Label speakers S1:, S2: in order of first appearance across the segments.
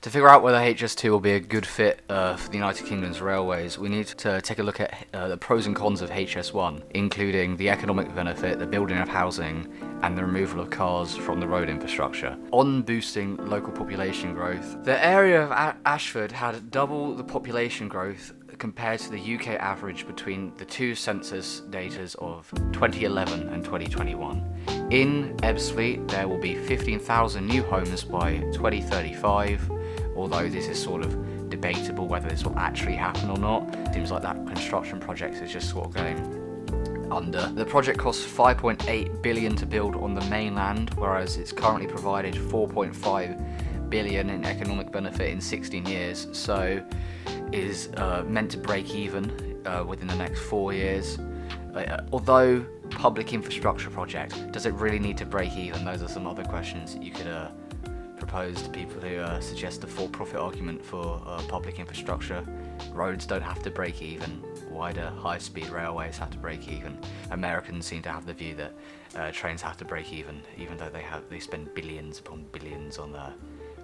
S1: To figure out whether HS2 will be a good fit for the United Kingdom's railways, we need to take a look at the pros and cons of HS1, including the economic benefit, the building of housing, and the removal of cars from the road infrastructure. On boosting local population growth, the area of Ashford had double the population growth compared to the UK average between the two census datas of 2011 and 2021. In Ebbsfleet, there will be 15,000 new homes by 2035, although this is sort of debatable whether this will actually happen or not. Seems like that construction project is just sort of going under. The project costs 5.8 billion to build on the mainland, whereas it's currently provided 4.5 billion in economic benefit in 16 years, so is meant to break even within the next 4 years. Although public infrastructure project, does it really need to break even? Those are some other questions that you could propose to people who suggest a for-profit argument for public infrastructure. Roads don't have to break even. Why do high-speed railways have to break even? Americans seem to have the view that trains have to break even though they spend billions upon billions on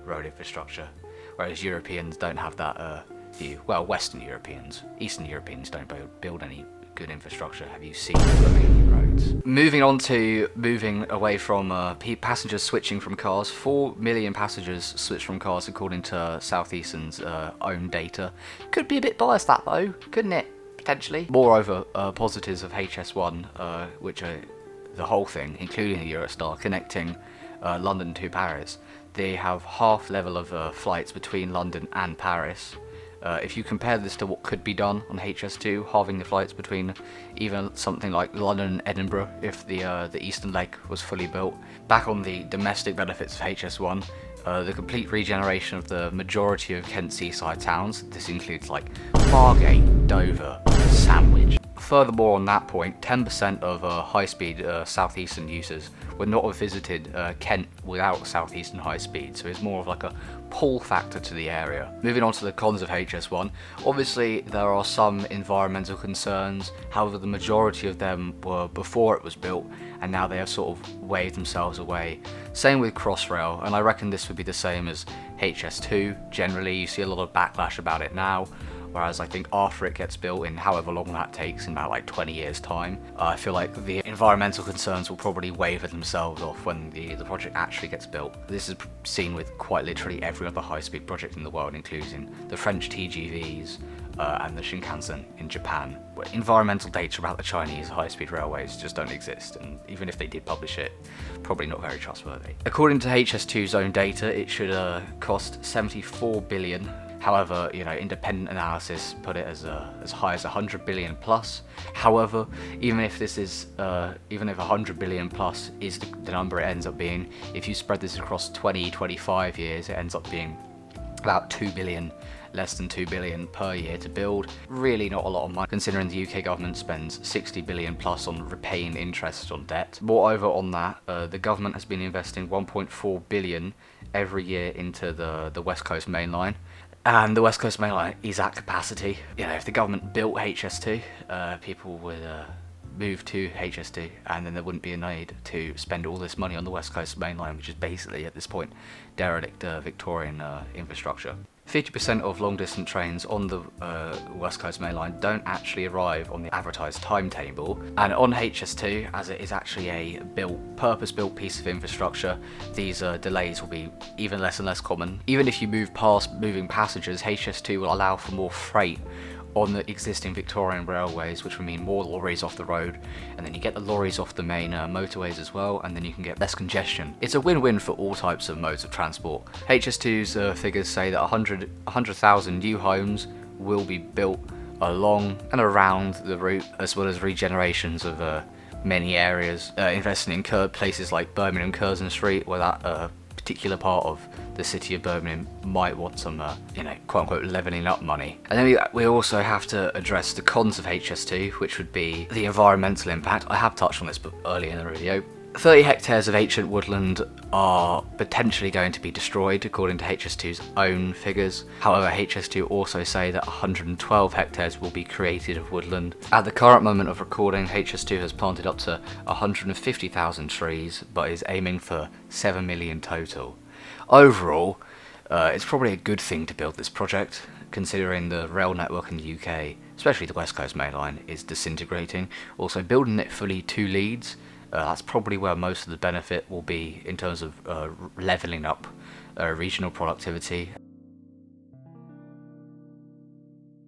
S1: road infrastructure, whereas Europeans don't have that view. Well, Western Europeans. Eastern Europeans don't build any good infrastructure. Have you seen Romanian roads? Moving away from passengers switching from cars, 4 million passengers switched from cars according to Southeastern's own data. Could be a bit biased that though, couldn't it? Potentially. Moreover, positives of HS1, which are the whole thing, including the Eurostar, connecting London to Paris. They have half level of flights between London and Paris. If you compare this to what could be done on HS2, halving the flights between even something like London and Edinburgh if the eastern leg was fully built. Back on the domestic benefits of HS1, the complete regeneration of the majority of Kent seaside towns. This includes like Margate, Dover, Sandwich. Furthermore, on that point, 10% of high-speed southeastern users would not have visited Kent without southeastern high speed, so it's more of like a pull factor to the area. Moving on to the cons of HS1, obviously there are some environmental concerns, however the majority of them were before it was built, and now they have sort of waved themselves away. Same with Crossrail, and I reckon this would be the same as HS2. Generally, you see a lot of backlash about it now, whereas I think after it gets built in however long that takes, in about like 20 years time, I feel like the environmental concerns will probably waver themselves off when the project actually gets built. This is seen with quite literally every other high-speed project in the world, including the French TGVs and the Shinkansen in Japan. Environmental data about the Chinese high-speed railways just don't exist, and even if they did publish it, probably not very trustworthy. According to HS2's own data, it should cost 74 billion. However, independent analysis put it as high as 100 billion plus. However, even if 100 billion plus is the number it ends up being, if you spread this across 20-25 years, it ends up being about 2 billion, less than 2 billion per year to build. Really not a lot of money, considering the UK government spends 60 billion plus on repaying interest on debt. Moreover on that, the government has been investing 1.4 billion every year into the West Coast Main Line. And the West Coast Main Line is at capacity. If the government built HS2, people would move to HS2, and then there wouldn't be a need to spend all this money on the West Coast Main Line, which is basically, at this point, derelict Victorian infrastructure. 50% of long-distance trains on the West Coast Main Line don't actually arrive on the advertised timetable, and on HS2, as it is actually a purpose-built piece of infrastructure, these delays will be even less and less common. Even if you move past moving passengers, HS2 will allow for more freight on the existing Victorian railways, which will mean more lorries off the road, and then you get the lorries off the main motorways as well, and then you can get less congestion. It's a win-win for all types of modes of transport. HS2's figures say that 100,000 new homes will be built along and around the route, as well as regenerations of many areas, investing in places like Birmingham Curzon Street, where that particular part of the city of Birmingham might want some, quote-unquote levelling up money. And then we also have to address the cons of HS2, which would be the environmental impact. I have touched on this earlier in the video. 30 hectares of ancient woodland are potentially going to be destroyed, according to HS2's own figures. However, HS2 also say that 112 hectares will be created of woodland. At the current moment of recording, HS2 has planted up to 150,000 trees, but is aiming for 7 million total. Overall, It's probably a good thing to build this project, considering the rail network in the UK, especially the West Coast Main Line, is disintegrating. Also, building it fully to Leeds, that's probably where most of the benefit will be in terms of levelling up regional productivity